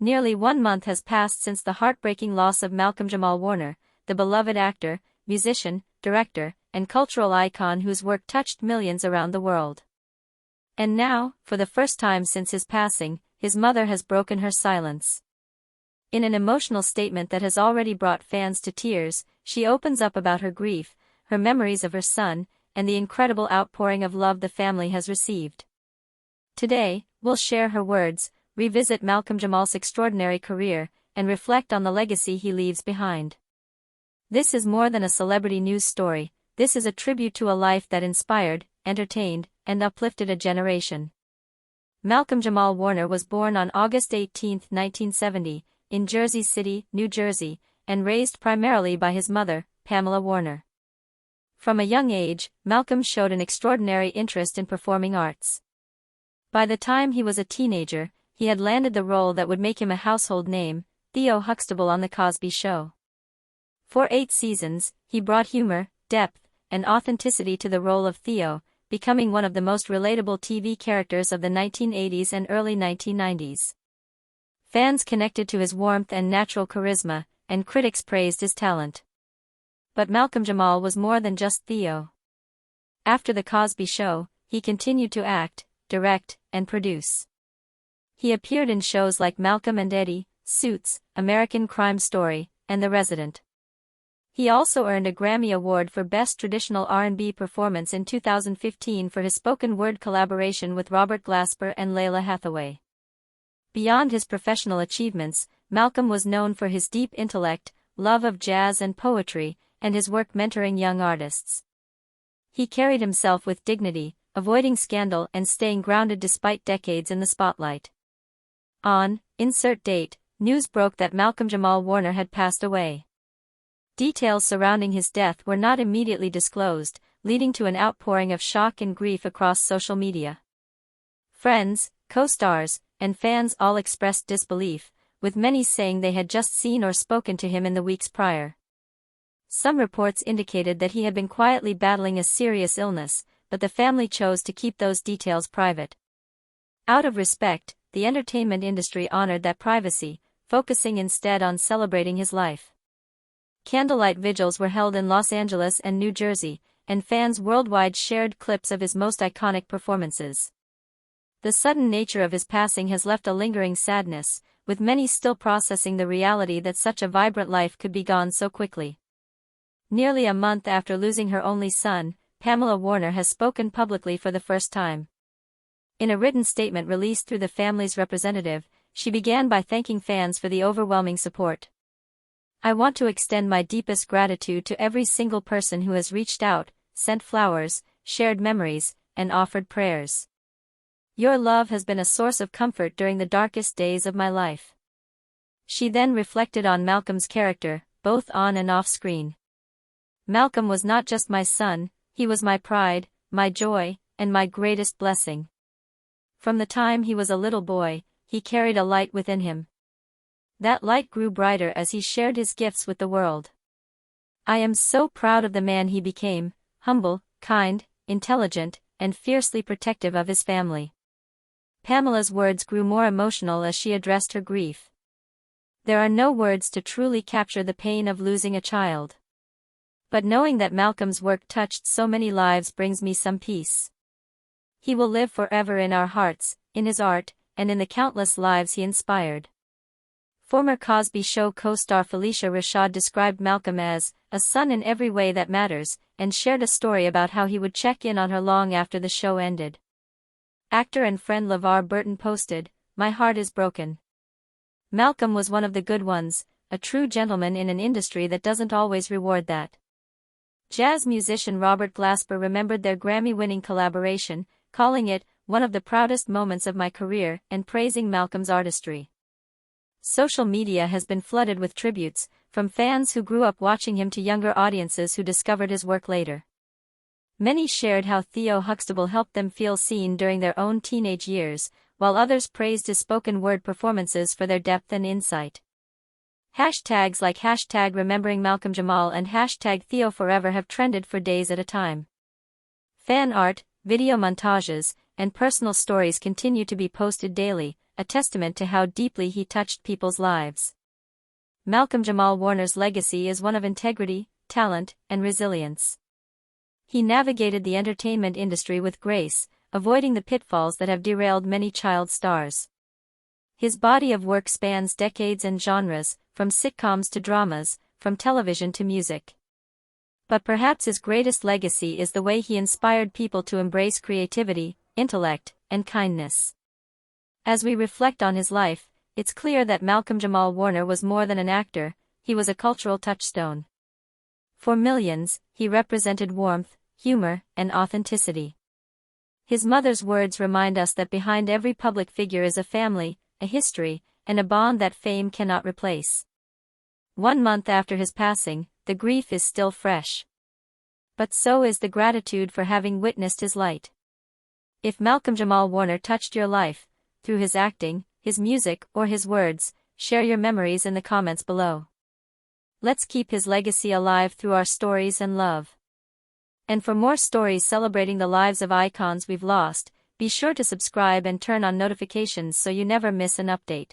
Nearly 1 month has passed since the heartbreaking loss of Malcolm-Jamal Warner, the beloved actor, musician, director, and cultural icon whose work touched millions around the world. And now, for the first time since his passing, his mother has broken her silence. In an emotional statement that has already brought fans to tears, she opens up about her grief, her memories of her son, and the incredible outpouring of love the family has received. Today, we'll share her words, revisit Malcolm-Jamal's extraordinary career, and reflect on the legacy he leaves behind. This is more than a celebrity news story, this is a tribute to a life that inspired, entertained, and uplifted a generation. Malcolm-Jamal Warner was born on August 18, 1970, in Jersey City, New Jersey, and raised primarily by his mother, Pamela Warner. From a young age, Malcolm showed an extraordinary interest in performing arts. By the time he was a teenager, he had landed the role that would make him a household name, Theo Huxtable on The Cosby Show. For 8 seasons, he brought humor, depth, and authenticity to the role of Theo, becoming one of the most relatable TV characters of the 1980s and early 1990s. Fans connected to his warmth and natural charisma, and critics praised his talent. But Malcolm-Jamal was more than just Theo. After The Cosby Show, he continued to act, direct, and produce. He appeared in shows like Malcolm and Eddie, Suits, American Crime Story, and The Resident. He also earned a Grammy Award for Best Traditional R&B Performance in 2015 for his spoken word collaboration with Robert Glasper and Lalah Hathaway. Beyond his professional achievements, Malcolm was known for his deep intellect, love of jazz and poetry, and his work mentoring young artists. He carried himself with dignity, avoiding scandal and staying grounded despite decades in the spotlight. On insert date, news broke that Malcolm-Jamal Warner had passed away. Details surrounding his death were not immediately disclosed, leading to an outpouring of shock and grief across social media. Friends, co-stars, and fans all expressed disbelief, with many saying they had just seen or spoken to him in the weeks prior. Some reports indicated that he had been quietly battling a serious illness, but the family chose to keep those details private. Out of respect, the entertainment industry honored that privacy, focusing instead on celebrating his life. Candlelight vigils were held in Los Angeles and New Jersey, and fans worldwide shared clips of his most iconic performances. The sudden nature of his passing has left a lingering sadness, with many still processing the reality that such a vibrant life could be gone so quickly. Nearly a month after losing her only son, Pamela Warner has spoken publicly for the first time. In a written statement released through the family's representative, she began by thanking fans for the overwhelming support. "I want to extend my deepest gratitude to every single person who has reached out, sent flowers, shared memories, and offered prayers. Your love has been a source of comfort during the darkest days of my life." She then reflected on Malcolm's character, both on and off screen. "Malcolm was not just my son, he was my pride, my joy, and my greatest blessing. From the time he was a little boy, he carried a light within him. That light grew brighter as he shared his gifts with the world. I am so proud of the man he became, humble, kind, intelligent, and fiercely protective of his family." Pamela's words grew more emotional as she addressed her grief. "There are no words to truly capture the pain of losing a child. But knowing that Malcolm's work touched so many lives brings me some peace. He will live forever in our hearts, in his art, and in the countless lives he inspired." Former Cosby Show co-star Phylicia Rashad described Malcolm as a son in every way that matters, and shared a story about how he would check in on her long after the show ended. Actor and friend LeVar Burton posted, "My heart is broken. Malcolm was one of the good ones, a true gentleman in an industry that doesn't always reward that." Jazz musician Robert Glasper remembered their Grammy-winning collaboration, calling it one of the proudest moments of my career and praising Malcolm's artistry. Social media has been flooded with tributes, from fans who grew up watching him to younger audiences who discovered his work later. Many shared how Theo Huxtable helped them feel seen during their own teenage years, while others praised his spoken word performances for their depth and insight. Hashtags like #remembering Malcolm Jamal and #TheoForever have trended for days at a time. Fan art, video montages, and personal stories continue to be posted daily, a testament to how deeply he touched people's lives. Malcolm-Jamal Warner's legacy is one of integrity, talent, and resilience. He navigated the entertainment industry with grace, avoiding the pitfalls that have derailed many child stars. His body of work spans decades and genres, from sitcoms to dramas, from television to music. But perhaps his greatest legacy is the way he inspired people to embrace creativity, intellect, and kindness. As we reflect on his life, it's clear that Malcolm-Jamal Warner was more than an actor, he was a cultural touchstone. For millions, he represented warmth, humor, and authenticity. His mother's words remind us that behind every public figure is a family, a history, and a bond that fame cannot replace. 1 month after his passing, the grief is still fresh. But so is the gratitude for having witnessed his light. If Malcolm-Jamal Warner touched your life, through his acting, his music, or his words, share your memories in the comments below. Let's keep his legacy alive through our stories and love. And for more stories celebrating the lives of icons we've lost, be sure to subscribe and turn on notifications so you never miss an update.